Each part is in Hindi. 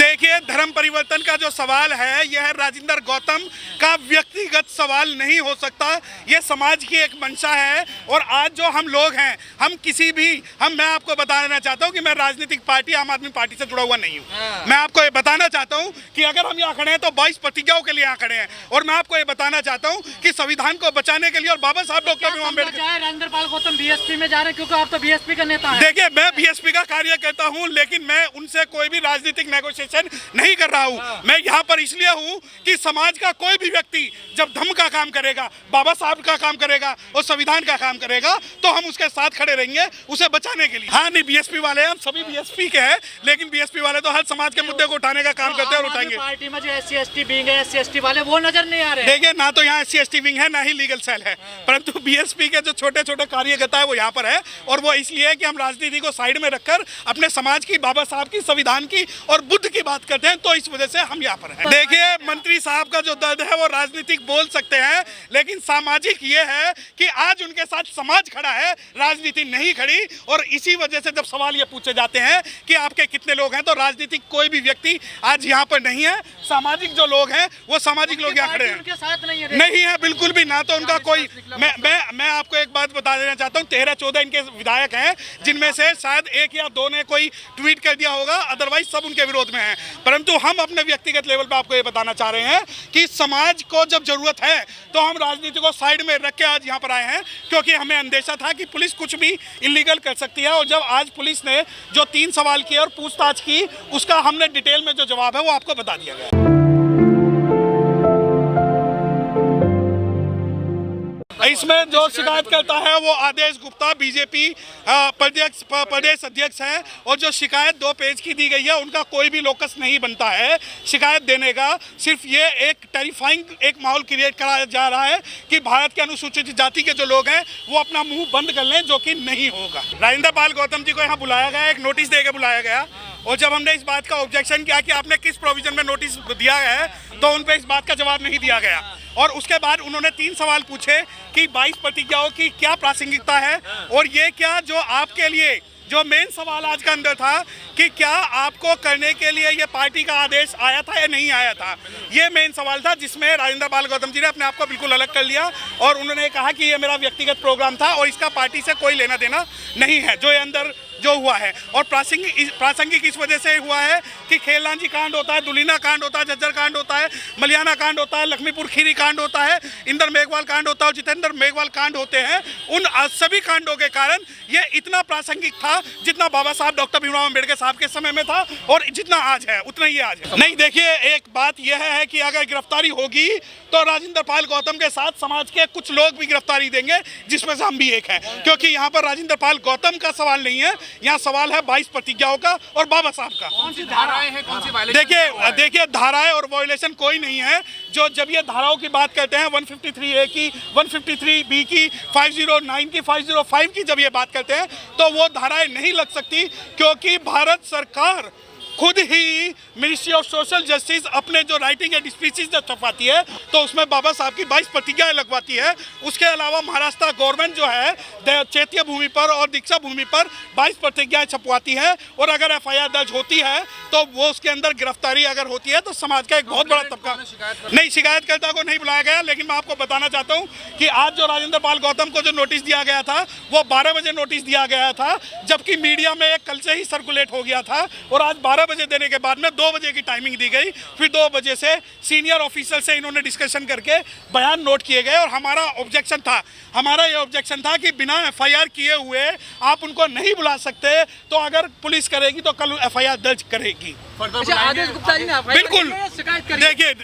देखिए, धर्म परिवर्तन का जो सवाल है यह राजेंद्र गौतम का व्यक्तिगत सवाल नहीं हो सकता, यह समाज की एक मंशा है। और आज जो हम लोग हैं, हम किसी भी मैं आपको बताना चाहता हूं कि मैं राजनीतिक पार्टी आम आदमी पार्टी से जुड़ा हुआ नहीं हूं। मैं आपको ये बताना चाहता हूं कि अगर हम यहाँ खड़े हैं तो 22 प्रतिज्ञाओं के लिए यहाँ खड़े हैं। और मैं आपको ये बताना चाहता हूं कि संविधान को बचाने के लिए और बाबा साहब डॉक्टर भीमराव अम्बेडकर राजेंद्र पाल गौतम बीएसपी में जा रहे हैं क्योंकि आप तो बीएसपी का नेता हैं। देखिए, मैं बीएसपी का कार्य करता हूं, लेकिन मैं उनसे कोई भी राजनीतिक नेगोशिएशन नहीं कर रहा हूं। मैं यहाँ पर इसलिए हूं कि समाज का कोई भी व्यक्ति जब धर्म का काम करेगा, बाबा साहब का काम करेगा और संविधान का काम करेगा तो हम उसके साथ खड़े रहेंगे उसे बचाने के लिए। हाँ, नहीं, बीएसपी वाले हम सभी बीएसपी के हैं, लेकिन बीएसपी वाले तो हर समाज के मुद्दे को उठाने का काम करते हैं और उठाएंगे। पार्टी में जो SC/ST विंग है, SC/ST वाले वो नजर नहीं आ रहे। देखिए, ना तो यहाँ SC/ST विंग है, ना ही लीगल सेल है, परंतु बीएसपी के जो छोटे छोटे कार्यकर्ता है वो यहाँ पर है। और वो इसलिए है कि हम राजनीति को साइड में रखकर अपने समाज की, बाबा साहब की, संविधान की और बुद्ध की बात करते हैं, तो इस वजह से हम यहाँ पर हैं। देखिए, मंत्री साहब का जो दर्द है वो राजनीतिक बोल सकते हैं, लेकिन सामाजिक ये है कि आज उनके साथ समाज खड़ा है, राजनीति नहीं खड़ी। और इसी वजह से जब सवाल ये पूछे जाते हैं कि आपके कितने लोग हैं, तो राजनीतिक कोई भी व्यक्ति आज यहाँ पर नहीं है। सामाजिक जो लोग हैं वो सामाजिक लोग यहाँ खड़े हैं, उनके साथ नहीं है, बिल्कुल भी ना। तो उनका कोई मैं आपको एक बात बता देना चाहता हूँ, 13-14 इनके विधायक हैं, जिनमें से शायद 1 या 2 ने कोई ट्वीट कर दिया होगा, अदरवाइज सब उनके विरोध में हैं। परंतु हम अपने व्यक्तिगत लेवल पे आपको ये बताना चाह रहे हैं कि समाज को जब जरूरत है तो हम राजनीति को साइड में रख के आज यहाँ पर आए हैं, क्योंकि हमें अंदेशा था कि पुलिस कुछ भी इलीगल कर सकती है। और जब आज पुलिस ने जो 3 सवाल किए और पूछताछ की, उसका हमने डिटेल में जो जवाब है वो आपको बता दिया गया। इसमें जो शिकायत करता है वो आदेश गुप्ता, बीजेपी प्रदेश अध्यक्ष हैं। और जो शिकायत 2 पेज की दी गई है, उनका कोई भी लोकस नहीं बनता है शिकायत देने का। सिर्फ ये एक टेरिफाइंग एक माहौल क्रिएट कराया जा रहा है कि भारत के अनुसूचित जाति के जो लोग हैं वो अपना मुंह बंद कर लें, जो कि नहीं होगा। राजेंद्र पाल गौतम जी को यहाँ बुलाया गया, एक नोटिस दे के बुलाया गया। और जब हमने इस बात का ऑब्जेक्शन किया कि आपने किस प्रोविजन में नोटिस दिया है, तो उन पर इस बात का जवाब नहीं दिया गया। और उसके बाद उन्होंने 3 सवाल पूछे कि 22 प्रतिज्ञाओं की क्या प्रासंगिकता है, और ये क्या जो आपके लिए जो मेन सवाल आज का अंदर था कि क्या आपको करने के लिए ये पार्टी का आदेश आया था या नहीं आया था, ये मेन सवाल था, जिसमें राजेंद्र पाल गौतम जी ने अपने आप को बिल्कुल अलग कर लिया। और उन्होंने कहा कि ये मेरा व्यक्तिगत प्रोग्राम था और इसका पार्टी से कोई लेना देना नहीं है, जो ये अंदर जो हुआ है। और प्रासंगिक इस वजह से हुआ है कि खेलनाजी कांड होता है, दुलीना कांड होता है, झज्जर कांड होता है, मलियाना कांड होता है, लक्ष्मीपुर खीरी कांड होता है, इंदर मेघवाल कांड होता है और जितेंद्र मेघवाल कांड होते हैं। उन सभी कांडों के कारण ये इतना प्रासंगिक था जितना बाबा साहब डॉक्टर भीमराव अम्बेडकर साहब के समय में था, और जितना आज है उतना ही आज है। नहीं, देखिए, एक बात यह है कि अगर गिरफ्तारी होगी तो राजेंद्र पाल गौतम के साथ समाज के कुछ लोग भी गिरफ्तारी देंगे, जिसमें से हम भी एक हैं। क्योंकि यहाँ पर राजेंद्र पाल गौतम का सवाल नहीं है, यहाँ सवाल है 22 प्रतिज्ञाओं का और बाबा साहब का। कौन सी धाराएं हैं, कौन सी वायलेशन? देखिए, धाराएं और वायलेशन कोई नहीं है। जो जब ये धाराओं की बात करते हैं, 153A की, 153B की, 509 की, 505 की जब ये बात करते हैं, तो वो धाराएं नहीं लग सकती, क्योंकि भारत सरकार खुद ही मिनिस्ट्री ऑफ सोशल जस्टिस अपने जो राइटिंग एंड स्पीचेस जब छपवाती है तो उसमें बाबा साहब की 22 प्रतिज्ञाएं लगवाती है। उसके अलावा महाराष्ट्र गवर्नमेंट जो है चैत्य भूमि पर और दीक्षा भूमि पर 22 प्रतिज्ञाएं छपवाती है। और अगर FIR दर्ज होती है तो वो उसके अंदर गिरफ्तारी अगर होती है तो समाज का एक बहुत बड़ा तबका नहीं, शिकायतकर्ता को नहीं बुलाया गया। लेकिन मैं आपको बताना चाहता हूँ कि आज जो राजेंद्र पाल गौतम को जो नोटिस दिया गया था वो 12 बजे नोटिस दिया गया था, जबकि मीडिया में कल से ही सर्कुलेट हो गया था। और आज 12 बजे देने के बाद में 2 बजे की टाइमिंग दी गई, फिर 2 बजे से सीनियर ऑफिसर से इन्होंने डिस्कशन करके बयान नोट किए गए। और हमारा ये ऑब्जेक्शन था कि बिना FIR किए हुए आप उनको नहीं बुला सकते, तो अगर पुलिस करेगी तो कल FIR दर्ज करेगी। आदेश गुप्ता जी ने बिल्कुल, देखिए,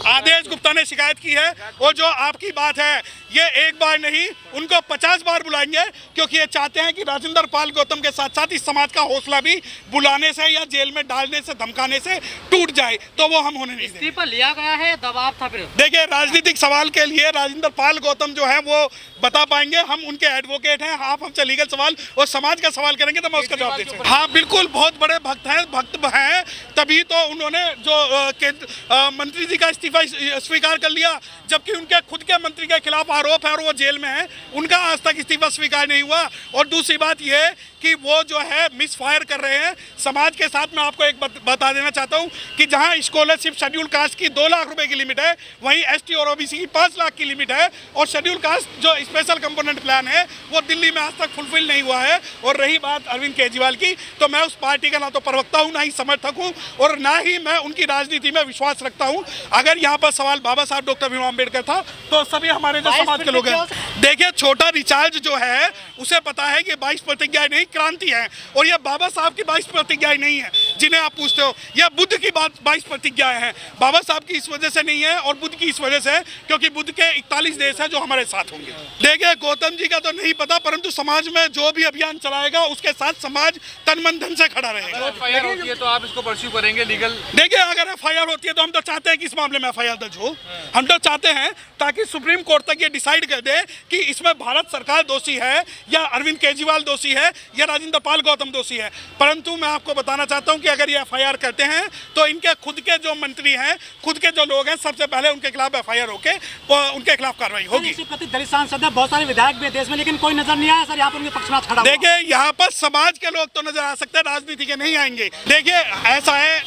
आदेश गुप्ता ने शिकायत की है। और जो आपकी बात है, ये एक बार नहीं, उनको 50 बार बुलाएंगे, क्योंकि ये चाहते हैं कि राजेंद्र पाल गौतम के साथ साथ इस समाज का हौसला भी बुलाने से या जेल में डालने से, धमकाने से टूट जाए, तो वो हम होने नहीं देंगे। इस्तीफा लिया गया है, दबाव था फिर? देखिए, राजनीतिक सवाल के लिए राजेंद्र पाल गौतम जो है वो बता पाएंगे, हम उनके एडवोकेट हैं। आप हमसे लीगल सवाल और समाज का सवाल करेंगे तो मैं उसका जवाब दे सकता हूं। हाँ, बिल्कुल, बहुत बड़े भक्त हैं, तभी तो उन्होंने जो मंत्री जी का इस्तीफा स्वीकार कर लिया, जबकि उनके खुद के मंत्री के खिलाफ आरोप है और वो जेल में है, उनका आज तक इस्तीफा स्वीकार नहीं हुआ। और दूसरी बात ये कि वो जो है मिस फायर कर रहे हैं समाज के साथ। मैं आपको एक बता देना चाहता हूँ कि जहाँ स्कॉलरशिप शेड्यूल कास्ट की 2 लाख रुपए की लिमिट है, वहीं एसटी और ओबीसी की 5 लाख की लिमिट है। और शेड्यूल कास्ट जो स्पेशल कंपोनेंट प्लान है वो दिल्ली में आज तक फुलफिल नहीं हुआ है। और रही बात अरविंद केजरीवाल की, तो मैं उस पार्टी का ना तो प्रवक्ता हूँ, ना ही समर्थक हूँ, और ना ही मैं उनकी राजनीति में विश्वास रखता हूँ। अगर यहाँ पर सवाल बाबा साहब डॉक्टर भीमराव अम्बेडकर था तो सभी हमारे जो समाज के लोग हैं, देखिए छोटा रिचार्ज जो है उसे पता है कि 22 प्रतिज्ञाएं नहीं, क्रांति है। और ये बाबा साहब की 22 प्रतिज्ञाएं नहीं है जिन्हें आप पूछते हो, यह बुद्ध की 22 प्रतिज्ञाएं हैं। बाबा साहब की इस वजह से नहीं है और बुद्ध की इस वजह से, क्योंकि बुद्ध के 41 देश हैं जो हमारे साथ होंगे। देखिए गौतम जी का तो नहीं पता, परंतु समाज में जो भी अभियान चलाएगा उसके साथ समाज तन मन धन से खड़ा रहेगा। एफआईआर होती है तो आप इसको परस्यू करेंगे लीगल? देखिए अगर एफआईआर होती है तो हम तो चाहते हैं कि इस मामले में एफआईआर दर्ज हो। हम तो चाहते हैं ताकि सुप्रीम कोर्ट तक ये डिसाइड कर दे कि इसमें भारत सरकार दोषी है या अरविंद केजरीवाल दोषी है या राजेंद्र पाल गौतम दोषी है। परंतु मैं आपको बताना चाहता हूं कि अगर ये एफआईआर करते हैं तो इनके खुद के जो मंत्री हैं, खुद के जो लोग हैं, सबसे पहले उनके खिलाफ एफआईआर होके उनके खिलाफ कार्रवाई होगी। दलित सांसद है, बहुत सारे विधायक भी है देश में, लेकिन कोई नजर नहीं आया सर यहाँ पर उनके पक्ष में खड़ा। देखिए यहाँ पर समाज के लोग तो नजर आ सकते हैं, राजनीति के नहीं आएंगे। देखिए ऐसा है,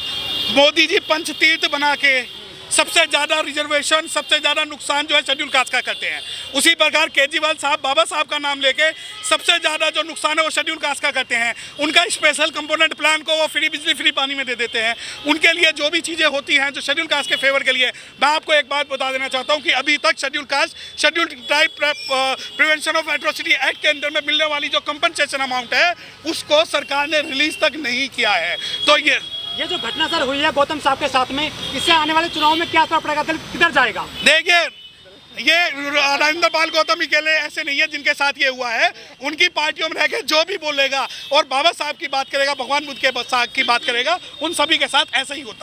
मोदी जी पंच तीर्थ बना के सबसे ज्यादा रिजर्वेशन, सबसे ज्यादा नुकसान जो है शेड्यूल कास्ट का करते हैं। उसी प्रकार केजरीवाल साहब बाबा साहब का नाम लेके सबसे ज्यादा जो नुकसान है वो शेड्यूल कास्ट का करते हैं। उनका स्पेशल कंपोनेंट प्लान को वो फ्री बिजली फ्री पानी में दे देते हैं। उनके लिए जो भी चीजें होती हैं जो शेड्यूल कास्ट के फेवर के लिए, मैं आपको एक बात बता देना चाहता हूँ कि अभी तक schedule caste schedule tribe prevention of atrocity act के अंदर में मिलने वाली जो कंपनसेशन अमाउंट है उसको सरकार ने रिलीज तक नहीं किया है। तो ये जो घटना सर हुई है गौतम साहब के साथ में, इससे आने वाले चुनाव में क्या असर पड़ेगा, दल किधर जाएगा? देखिए ये राजेंद्र पाल गौतम ही के लिए ऐसे नहीं है जिनके साथ ये हुआ है, उनकी पार्टियों में रह के जो भी बोलेगा और बाबा साहब की बात करेगा, भगवान बुद्ध के की बात करेगा, उन सभी के साथ ऐसा ही होता है।